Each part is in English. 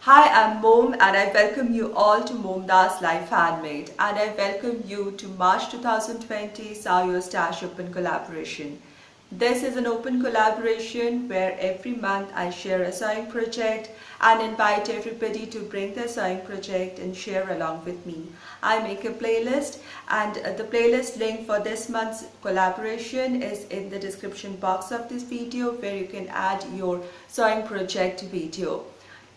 Hi, I'm Mom and I welcome you all to MomDas Life Handmade, and I welcome you to March 2020 Sayo Stash Open Collaboration. This is an open collaboration where every month I share a sewing project and invite everybody to bring their sewing project and share along with me. I make a playlist, and the playlist link for this month's collaboration is in the description box of this video, where you can add your sewing project video.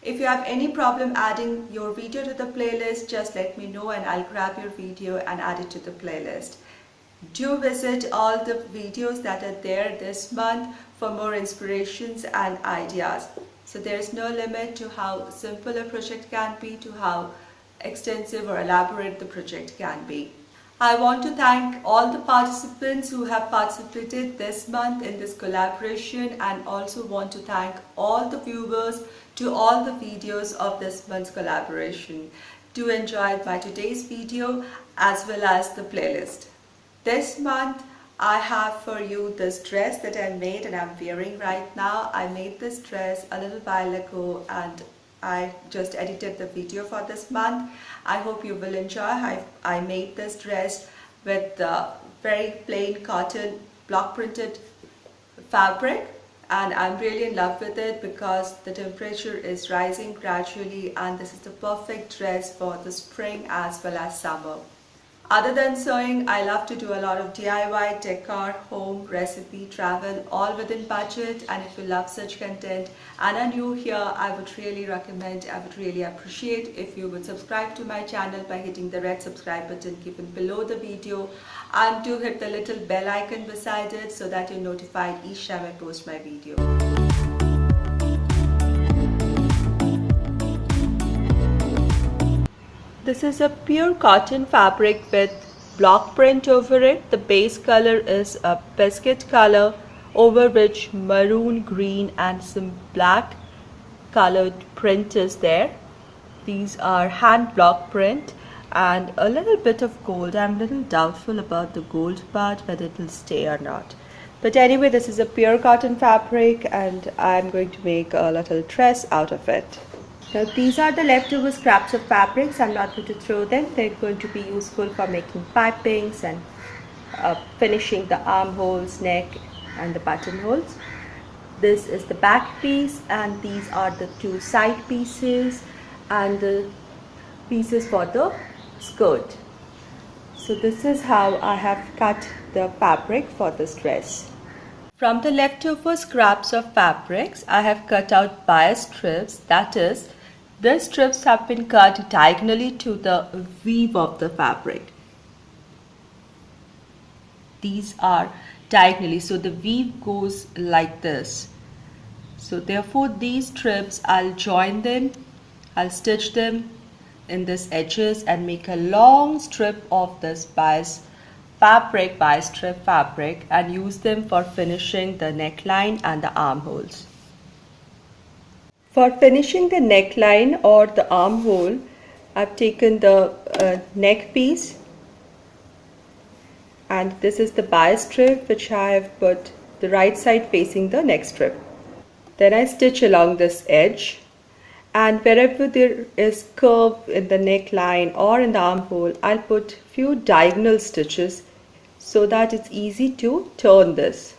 If you have any problem adding your video to the playlist, just let me know and I'll grab your video and add it to the playlist. Do visit all the videos that are there this month for more inspirations and ideas. So there is no limit to how simple a project can be to how extensive or elaborate the project can be. I want to thank all the participants who have participated this month in this collaboration, and also want to thank all the viewers to all the videos of this month's collaboration. Do enjoy my today's video as well as the playlist. This month I have for you this dress that I made and I'm wearing right now. I made this dress a little while ago and I just edited the video for this month. I hope you will enjoy. I made this dress with the very plain cotton block printed fabric, and I'm really in love with it because the temperature is rising gradually, and this is the perfect dress for the spring as well as summer. Other than sewing, I love to do a lot of DIY, decor, home, recipe, travel, all within budget. And if you love such content and are new here, I would really appreciate if you would subscribe to my channel by hitting the red subscribe button given below the video, and do hit the little bell icon beside it so that you're notified each time I post my video. This is a pure cotton fabric with block print over it. The base color is a biscuit color, over which maroon, green and some black colored print is there. These are hand block print and a little bit of gold. I'm a little doubtful about the gold part, whether it will stay or not. But anyway, this is a pure cotton fabric and I'm going to make a little dress out of it. Now these are the leftover scraps of fabrics. I'm not going to throw them. They're going to be useful for making pipings and finishing the armholes, neck and the buttonholes. This is the back piece, and these are the two side pieces and the pieces for the skirt. So this is how I have cut the fabric for this dress. From the leftover scraps of fabrics, I have cut out bias strips, that is, these strips have been cut diagonally to the weave of the fabric. These are diagonally, so the weave goes like this. So therefore these strips, I'll join them, I'll stitch them in this edges and make a long strip of this bias strip fabric, and use them for finishing the neckline and the armholes. For finishing the neckline or the armhole, I've taken the neck piece, and this is the bias strip which I have put the right side facing the neck strip. Then I stitch along this edge, and wherever there is curve in the neckline or in the armhole, I'll put few diagonal stitches so that it's easy to turn this.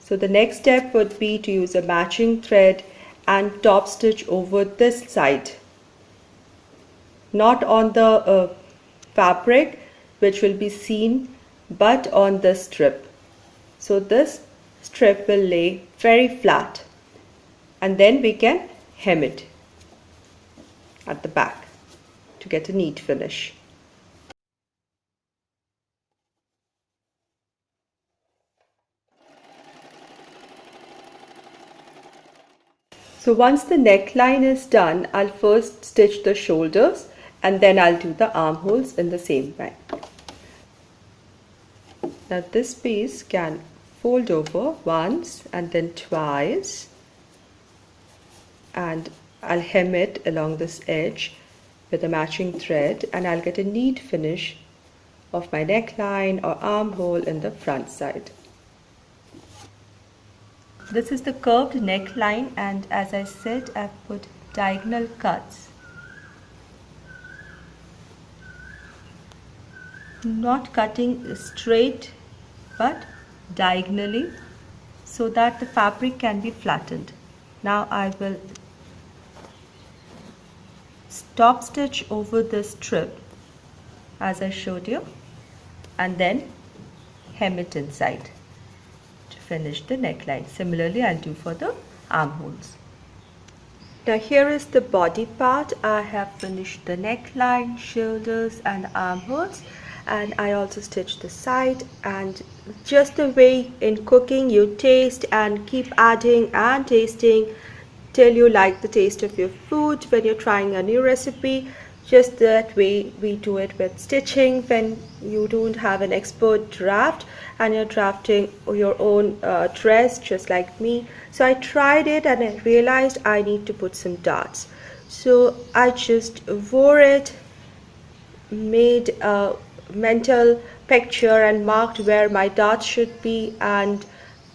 So the next step would be to use a matching thread and top stitch over this side, not on the fabric which will be seen, but on this strip. So this strip will lay very flat, and then we can hem it at the back to get a neat finish. So once the neckline is done, I'll first stitch the shoulders and then I'll do the armholes in the same way. Now this piece can fold over once and then twice, and I'll hem it along this edge with a matching thread, and I'll get a neat finish of my neckline or armhole in the front side. This is the curved neckline, and as I said, I've put diagonal cuts, not cutting straight but diagonally so that the fabric can be flattened. Now I will top stitch over this strip as I showed you and then hem it inside to finish the neckline. Similarly, I'll do for the armholes. Now here is the body part. I have finished the neckline, shoulders and armholes, and I also stitched the side. And just the way in cooking, you taste and keep adding and tasting till you like the taste of your food when you're trying a new recipe. Just that way we do it with stitching when you don't have an expert draft and you're drafting your own dress just like me. So I tried it and I realized I need to put some dots. So I just wore it, made a mental picture and marked where my dots should be and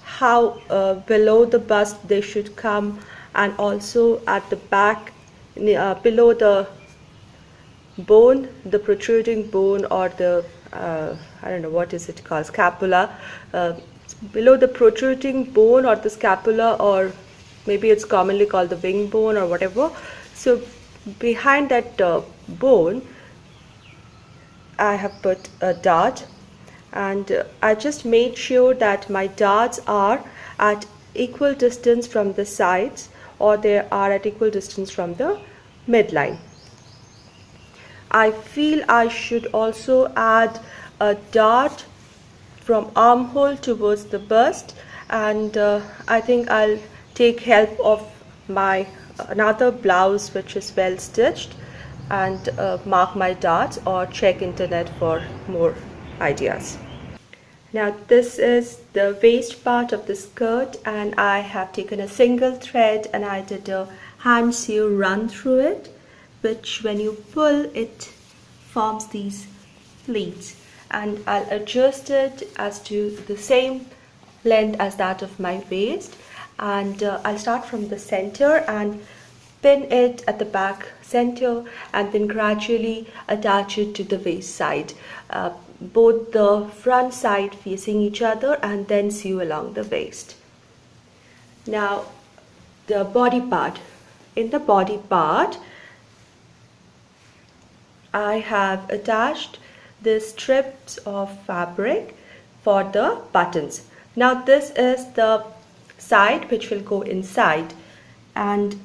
how below the bust they should come, and also at the back below the bone, the protruding bone, or the I don't know what is it called, scapula, below the protruding bone or the scapula, or maybe it's commonly called the wing bone or whatever. So behind that bone I have put a dot, and I just made sure that my dots are at equal distance from the sides, or they are at equal distance from the midline. I feel I should also add a dot from armhole towards the bust, and I think I'll take help of my another blouse which is well stitched and mark my dots, or check internet for more ideas. Now this is the waist part of the skirt, and I have taken a single thread and I did a hand sew run through it, which when you pull it forms these pleats, and I'll adjust it as to the same length as that of my waist, and I'll start from the center and pin it at the back center and then gradually attach it to the waist side, both the front side facing each other, and then sew along the waist. Now the body part. In the body part I have attached the strips of fabric for the buttons. Now this is the side which will go inside, and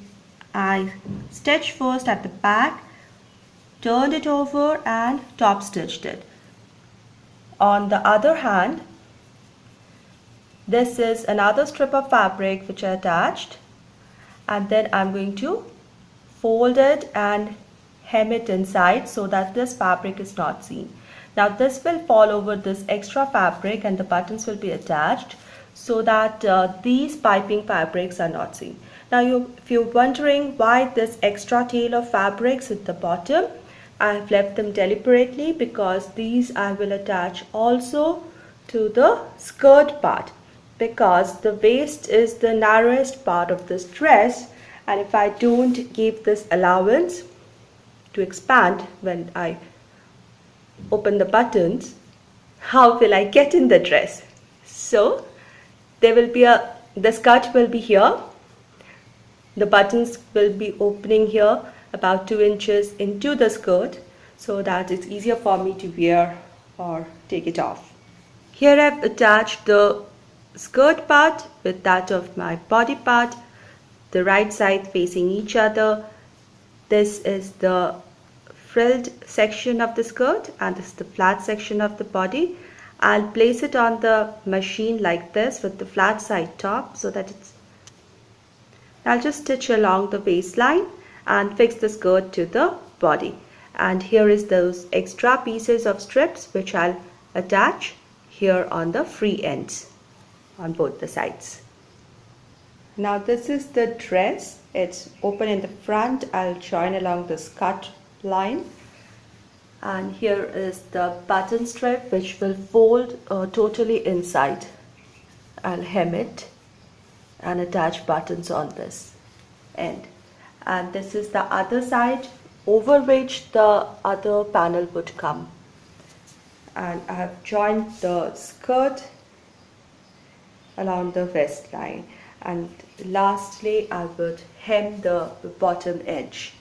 I stitched first at the back, turned it over and top stitched it. On the other hand, this is another strip of fabric which I attached, and then I'm going to fold it and hem it inside so that this fabric is not seen. Now this will fall over this extra fabric and the buttons will be attached so that these piping fabrics are not seen. Now if you're wondering why this extra tail of fabrics at the bottom, I have left them deliberately because these I will attach also to the skirt part, because the waist is the narrowest part of this dress, and if I don't give this allowance to expand when I open the buttons, how will I get in the dress? So there will be the skirt will be here, the buttons will be opening here about 2 inches into the skirt, so that it's easier for me to wear or take it off. Here I've attached the skirt part with that of my body part, the right side facing each other. This is the frilled section of the skirt and this is the flat section of the body. I'll place it on the machine like this with the flat side top so that I'll just stitch along the waistline and fix the skirt to the body. And here is those extra pieces of strips which I'll attach here on the free ends on both the sides. Now this is the dress. It's open in the front. I'll join along this cut line, and here is the button strip which will fold totally inside. I'll hem it and attach buttons on this end, and this is the other side over which the other panel would come. And I have joined the skirt along the waistline, and lastly I would hem the bottom edge.